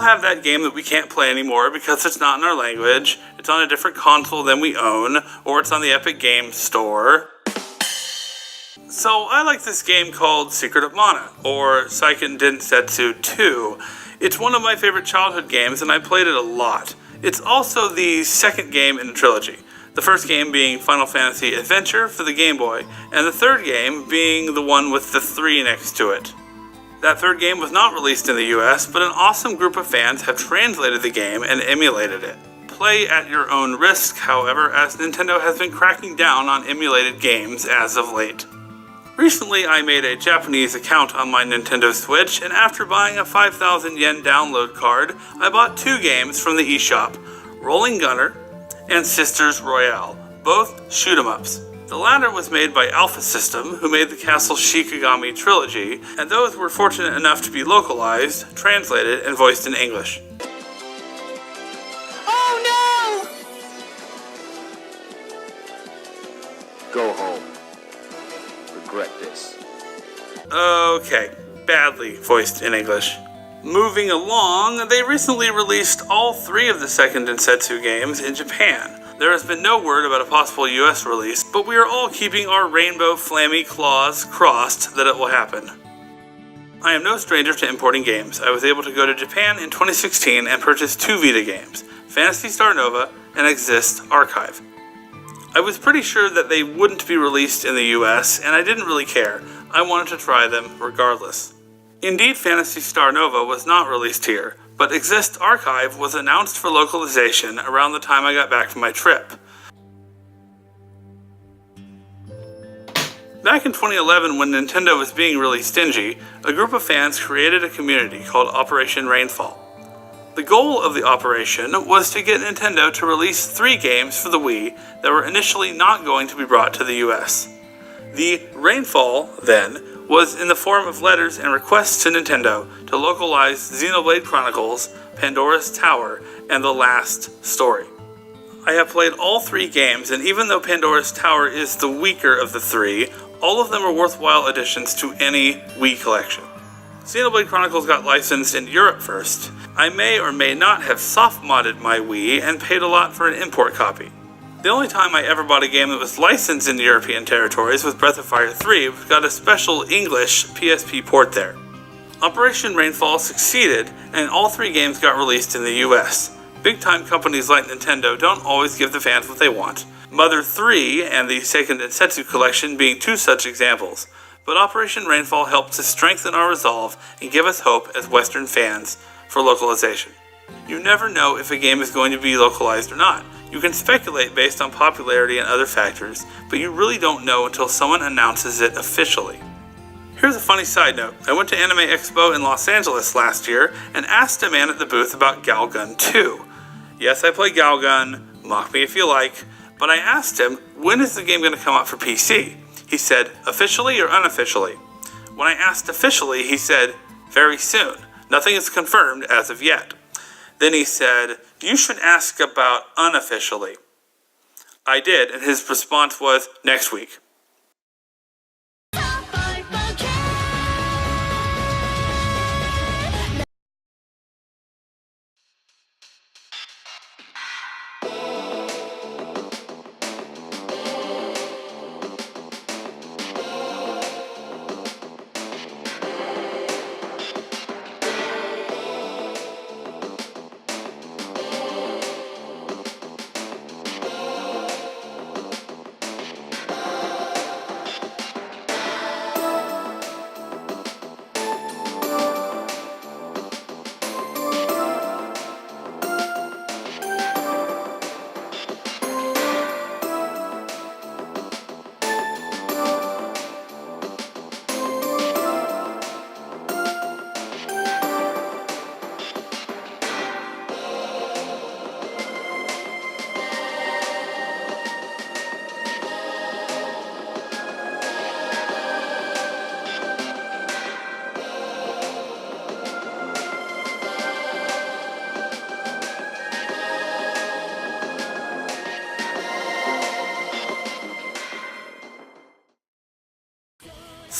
have that game that we can't play anymore because it's not in our language, it's on a different console than we own, or it's on the Epic Games Store. So I like this game called Secret of Mana, or Seiken Densetsu 2. It's one of my favorite childhood games, and I played it a lot. It's also the second game in the trilogy. The first game being Final Fantasy Adventure for the Game Boy, and the third game being the one with the 3 next to it. That third game was not released in the US, but an awesome group of fans have translated the game and emulated it. Play at your own risk, however, as Nintendo has been cracking down on emulated games as of late. Recently, I made a Japanese account on my Nintendo Switch, and after buying a 5,000 yen download card, I bought 2 games from the eShop, Rolling Gunner and Sisters Royale, both shoot-em-ups. The latter was made by Alpha System, who made the Castle Shikigami trilogy, and those were fortunate enough to be localized, translated, and voiced in English. Oh no! Go home. Regret this. Okay, badly voiced in English. Moving along, they recently released all 3 of the second Densetsu games in Japan. There has been no word about a possible US release, but we are all keeping our rainbow flammy claws crossed that it will happen. I am no stranger to importing games. I was able to go to Japan in 2016 and purchase 2 Vita games, Phantasy Star Nova and Exist Archive. I was pretty sure that they wouldn't be released in the US, and I didn't really care. I wanted to try them regardless. Indeed, Phantasy Star Nova was not released here, but Exist Archive was announced for localization around the time I got back from my trip. Back in 2011, when Nintendo was being really stingy, a group of fans created a community called Operation Rainfall. The goal of the operation was to get Nintendo to release 3 games for the Wii that were initially not going to be brought to the US. The Rainfall, then, was in the form of letters and requests to Nintendo to localize Xenoblade Chronicles, Pandora's Tower, and The Last Story. I have played all 3 games, and even though Pandora's Tower is the weaker of the 3, all of them are worthwhile additions to any Wii collection. Xenoblade Chronicles got licensed in Europe first. I may or may not have soft-modded my Wii and paid a lot for an import copy. The only time I ever bought a game that was licensed in European territories was Breath of Fire 3, which got a special English PSP port there. Operation Rainfall succeeded, and all 3 games got released in the US. Big-time companies like Nintendo don't always give the fans what they want. Mother 3 and the Seiken Densetsu collection being 2 such examples. But Operation Rainfall helped to strengthen our resolve and give us hope as Western fans for localization. You never know if a game is going to be localized or not. You can speculate based on popularity and other factors, but you really don't know until someone announces it officially. Here's a funny side note. I went to Anime Expo in Los Angeles last year and asked a man at the booth about Galgun 2. Yes, I play Galgun, mock me if you like, but I asked him, when is the game going to come out for PC? He said, officially or unofficially? When I asked officially, he said, very soon. Nothing is confirmed as of yet. Then he said, you should ask about unofficially. I did, and his response was, next week.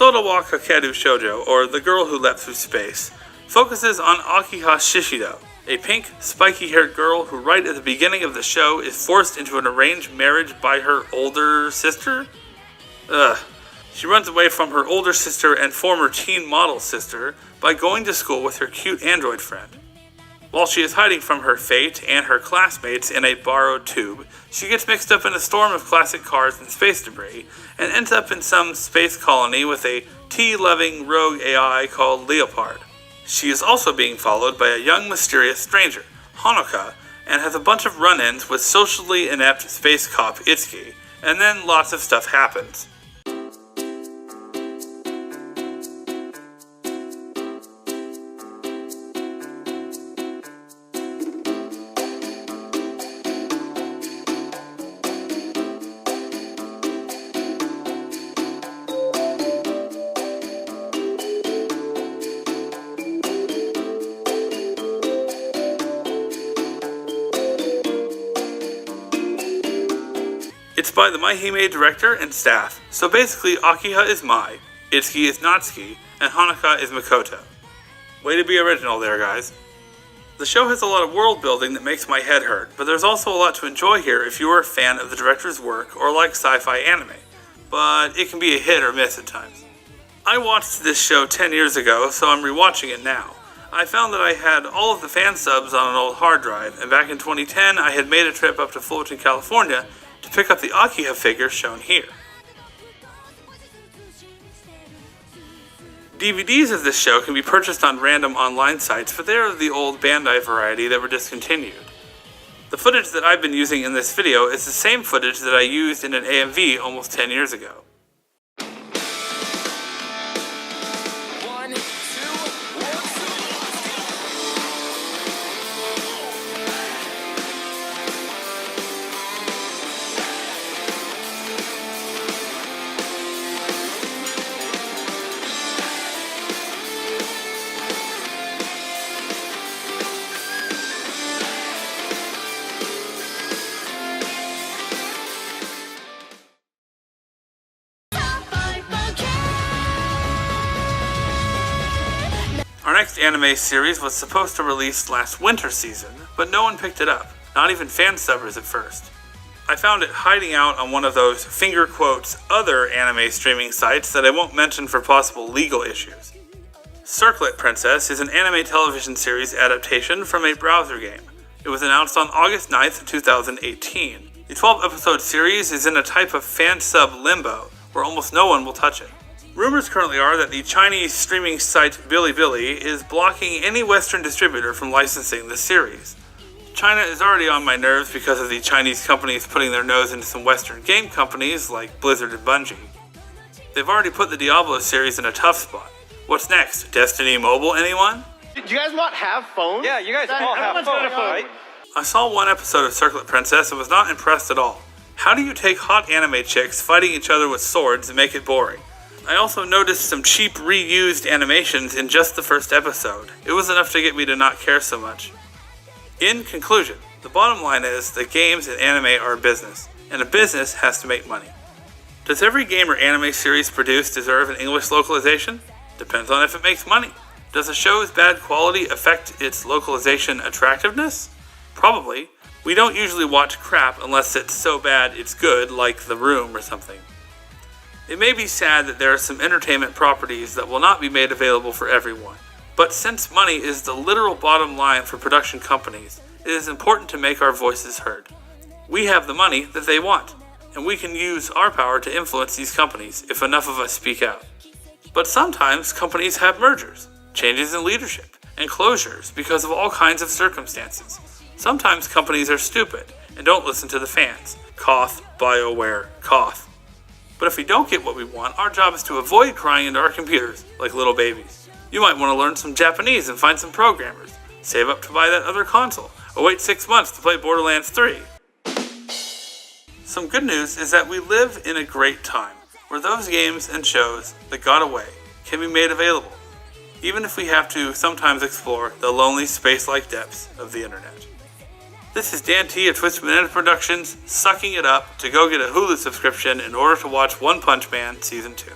Sodawa Kakeru Shoujo, or The Girl Who Leapt Through Space. focuses on Akiha Shishido, a pink, spiky-haired girl who right at the beginning of the show is forced into an arranged marriage by her older sister? She runs away from her older sister and former teen model sister by going to school with her cute android friend. While she is hiding from her fate and her classmates in a borrowed tube, she gets mixed up in a storm of classic cars and space debris, and ends up in some space colony with a tea-loving rogue AI called Leopard. She is also being followed by a young mysterious stranger, Honoka, and has a bunch of run-ins with socially inept space cop Itsuki, and then lots of stuff happens. It's by the Maihime director and staff, so basically Akiha is Mai, Itsuki is Natsuki, and Honoka is Makoto. Way to be original there, guys. The show has a lot of world building that makes my head hurt, but there's also a lot to enjoy here if you are a fan of the director's work or like sci-fi anime, but it can be a hit or miss at times. I watched this show 10 years ago, so I'm rewatching it now. I found that I had all of the fan subs on an old hard drive, and back in 2010 I had made a trip up to Fullerton, California to pick up the Akiha figure shown here. DVDs of this show can be purchased on random online sites, but they are the old Bandai variety that were discontinued. The footage that I've been using in this video is the same footage that I used in an AMV almost 10 years ago. Our next anime series was supposed to release last winter season, but no one picked it up, not even fan subbers at first. I found it hiding out on one of those finger quotes other anime streaming sites that I won't mention for possible legal issues. Circlet Princess is an anime television series adaptation from a browser game. It was announced on August 9th, 2018. The 12-episode series is in a type of fan sub limbo, where almost no one will touch it. Rumors currently are that the Chinese streaming site Bilibili is blocking any Western distributor from licensing this series. China is already on my nerves because of the Chinese companies putting their nose into some Western game companies like Blizzard and Bungie. They've already put the Diablo series in a tough spot. What's next? Destiny Mobile, anyone? Do you guys not have phones? Yeah, you guys all have phones, right? I saw one episode of Circlet Princess and was not impressed at all. How do you take hot anime chicks fighting each other with swords and make it boring? I also noticed some cheap reused animations in just the first episode. It was enough to get me to not care so much. In conclusion, the bottom line is that games and anime are a business, and a business has to make money. Does every game or anime series produced deserve an English localization? Depends on if it makes money. Does a show's bad quality affect its localization attractiveness? Probably. We don't usually watch crap unless it's so bad it's good, like The Room or something. It may be sad that there are some entertainment properties that will not be made available for everyone, but since money is the literal bottom line for production companies, it is important to make our voices heard. We have the money that they want, and we can use our power to influence these companies if enough of us speak out. But sometimes companies have mergers, changes in leadership, and closures because of all kinds of circumstances. Sometimes companies are stupid and don't listen to the fans. Cough, BioWare, cough. But if we don't get what we want, our job is to avoid crying into our computers like little babies. You might want to learn some Japanese and find some programmers. Save up to buy that other console, or wait 6 months to play Borderlands 3. Some good news is that we live in a great time, where those games and shows that got away can be made available, even if we have to sometimes explore the lonely space-like depths of the internet. This is Dan T of Twisted Banana Productions, sucking it up to go get a Hulu subscription in order to watch One Punch Man Season 2.